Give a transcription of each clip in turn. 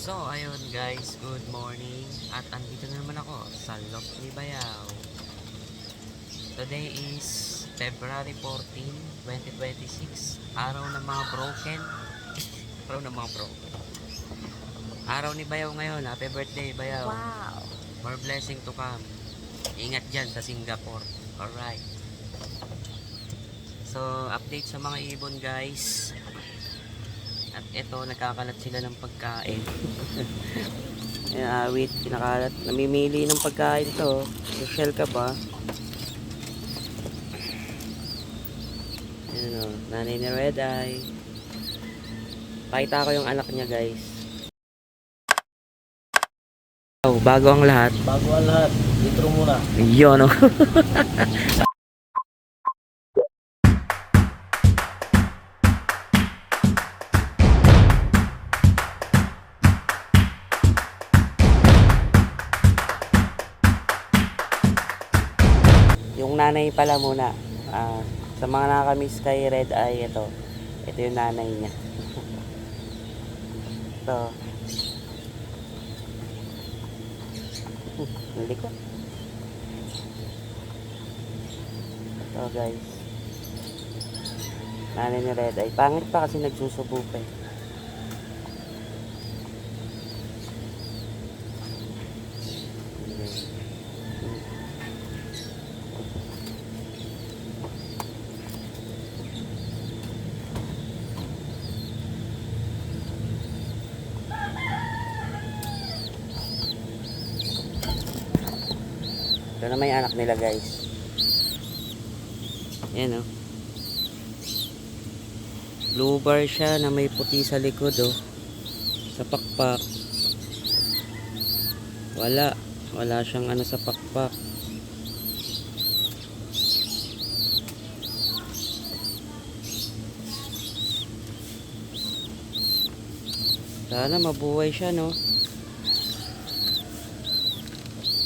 So, ayun guys, good morning. At andito na naman ako sa Lok ni Bayaw. Today is February 14, 2026. Araw ng mga broken. Araw ng mga broken. Araw ni Bayaw ngayon. Happy birthday, Bayaw. Wow. More blessing to come. Ingat dyan sa Singapore. Alright. So, update sa mga ibon guys. At ito, nakakalat sila ng pagkain. Awit, pinakalat. Namimili ng pagkain to. Social ka ba? Ayan o, nanay ni Red Eye. Pakita ko yung anak niya guys. Oh, bago ang lahat. Bago ang lahat, intro muna. Yun o. Yung nanay pala muna. Sa mga nakakamiss kay Red Eye, ito yung nanay niya. Ito. Hindi ko. Ito guys. Nanay ni Red Eye. Pangit pa kasi nagsusubo pa eh. Ito na may anak nila guys. Ayan o. Blue bar siya na may puti sa likod o. Sa pakpak. Wala siyang ano sa pakpak. Sana mabuhay siya no.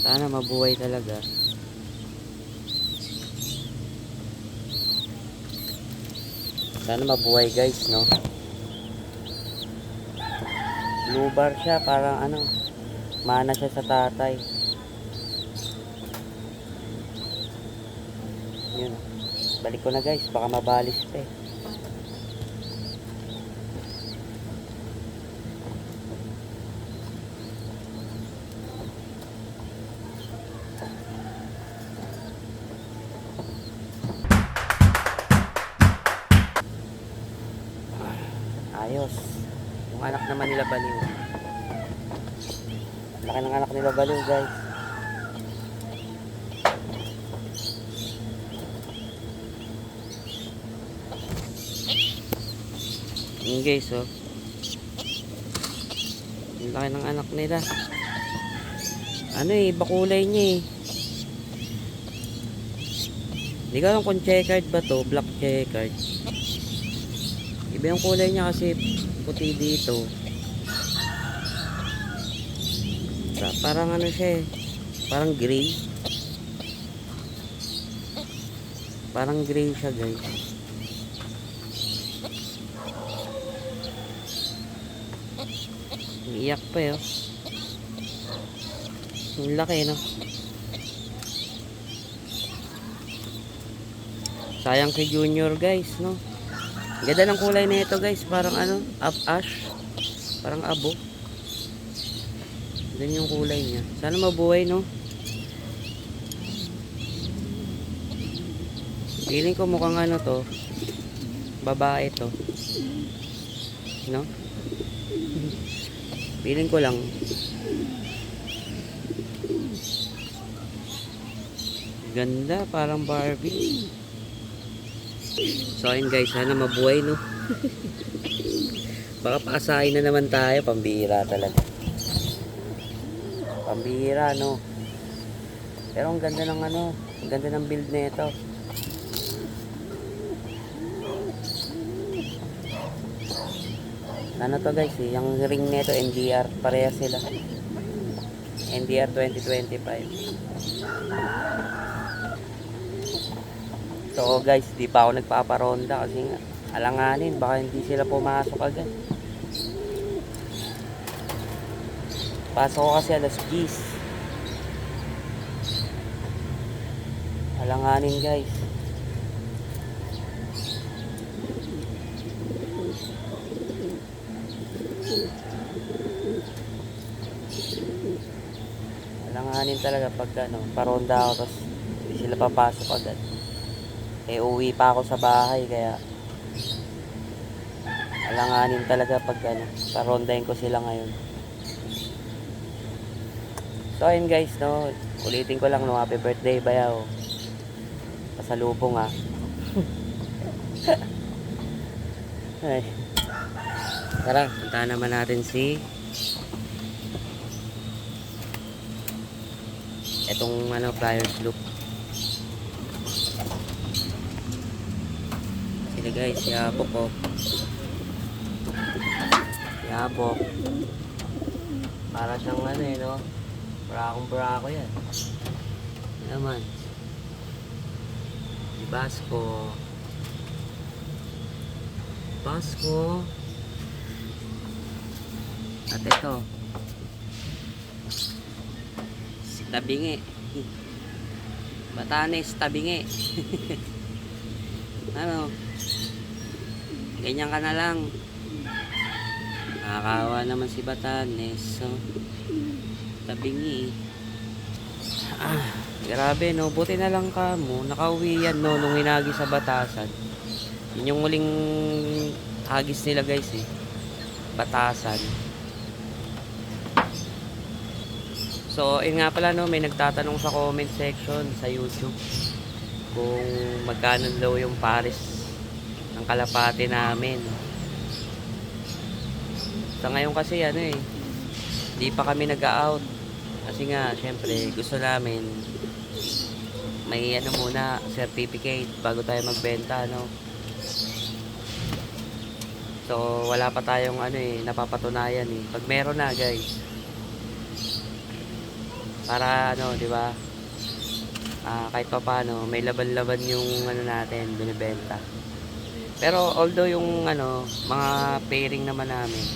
Sana mabuhay talaga. Sana mabuhay guys, no? Blue bar siya, parang ano, mana siya sa tatay. Yun. Balik ko na guys, baka mabalis pa eh. Ayos. Yung anak naman nila baliw. Laki ng anak nila baliw guys. Yung guys oh. Yung laki ng anak nila. Ano eh, iba kulay niya eh. Hindi ko alam kung checkered ba to, black checkered. Iba yung kulay niya kasi puti dito. Parang ano siya eh. Parang gray. Parang gray siya guys. Iyak pa eh. Ang laki no. Sayang si Junior guys no. Ganda ng kulay na ito guys, parang ano, ash, parang abo. Ganyan yung kulay niya. Sana mabuhay no. Feeling ko mukhang ano to, babae to, no? Feeling ko lang. Ganda, parang Barbie. So ayun guys, sana mabuhay no. Baka paasahin na naman tayo, pambihira talaga. Pambihira no. Pero ang ganda ng ano, ang ganda ng build nito. Ano to guys eh, yung ring nito NDR, pareha sila. NDR 2025. So guys, di pa ako nagpaparonda kasi nga alanganin, baka hindi sila pumasok agad. Pasok ko kasi alas 10. Alanganin guys. Alanganin talaga pag ano, paronda ako tapos hindi sila papasok agad. Eh uwi pa ako sa bahay kaya alanganin talaga pag ano, parondahin ko sila ngayon. So ayun guys, no, ulitin ko lang, no, happy birthday Bayaw. Pasalubong ha. Ay. Tara, puntahan naman natin si etong ano, Flyers Loop. Sila guys, si Abok ko. Si Abok. Para siyang ano eh, no? Brako yan. Naman. Si Basco. Basco. At ito. Si Tabingi. Batanes, Tabingi. Ano? Ganyan ka na lang. Nakakawa naman si Batanes. So, Tabingi. Grabe no, buti na lang ka mo. Nakauwi yan no, nung hinagi sa Batasan. Yun yung muling hagis nila guys eh. Batasan. So, yun nga pala no, may nagtatanong sa comment section sa YouTube kung magkano daw yung pares ng kalapate namin. Sa ngayon kasi ano eh, di pa kami nag-out. Kasi nga, syempre, gusto namin may ano muna, certificate bago tayo magbenta, no? So, wala pa tayong ano eh, napapatunayan eh. Pag meron na, guys, para ano, di ba? Kahit pa paano, may laban-laban yung ano natin, binibenta. Pero although yung ano, mga pairing naman namin,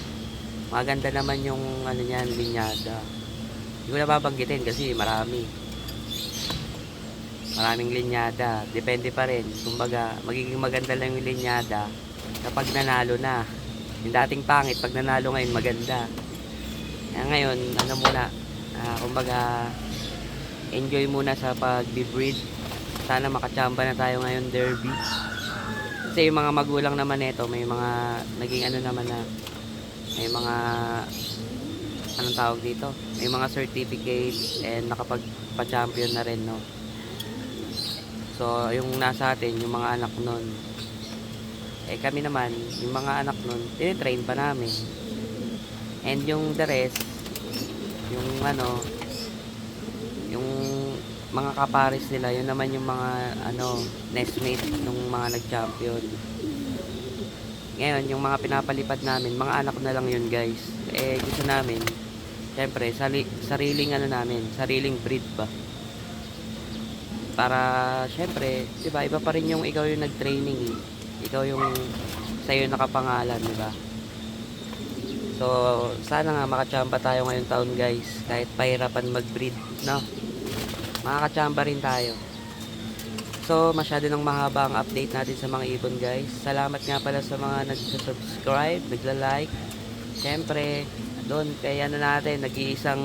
maganda naman yung ano niyan, linyada. Hindi ko na babanggitin kasi maraming linyada. Depende pa rin. Kumbaga, magiging maganda lang yung linyada kapag nanalo na. Yung dating pangit, pag nanalo ngayon, maganda. Kaya ngayon, ano muna, kumbaga, enjoy muna sa pag-breed. Sana makachamba na tayo ngayon derby. Kasi yung mga magulang naman nito, may mga naging ano naman na, may mga anong tawag dito, may mga certificate and nakapagpa-champion na rin, no. So yung nasa atin, yung mga anak nun, eh kami naman, yung mga anak nun, tinitrain pa namin. And yung the rest, yung ano, yung mga kapares nila, yun naman yung mga ano, nestmate nung mga nag-champion. Ngayon, yung mga pinapalipad namin, mga anak na lang yun guys. Eh gusto namin, syempre, sariling ano namin, sariling breed ba. Para syempre, 'di ba, iba pa rin yung ikaw yung nag-training eh. Ikaw yung sa'yo nakapangalan, 'di ba? So, sana nga makachamba tayo ngayong taon, guys. Kahit pahirapan mag-breed, no? Makakachamba rin tayo. So, masyado nang mahaba ang update natin sa mga ibon, guys. Salamat nga pala sa mga nag-subscribe, nagla-like. Syempre, doon kay ano natin, nag-iisang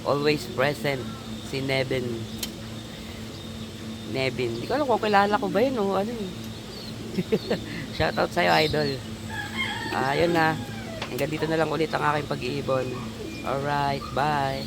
always present, si Nevin. Hindi ko alam kung kilala ko ba yun o ano eh. Shoutout sa'yo, idol. Yun na. Hanggang dito na lang ulit ang aking pag-iibon. Alright, bye.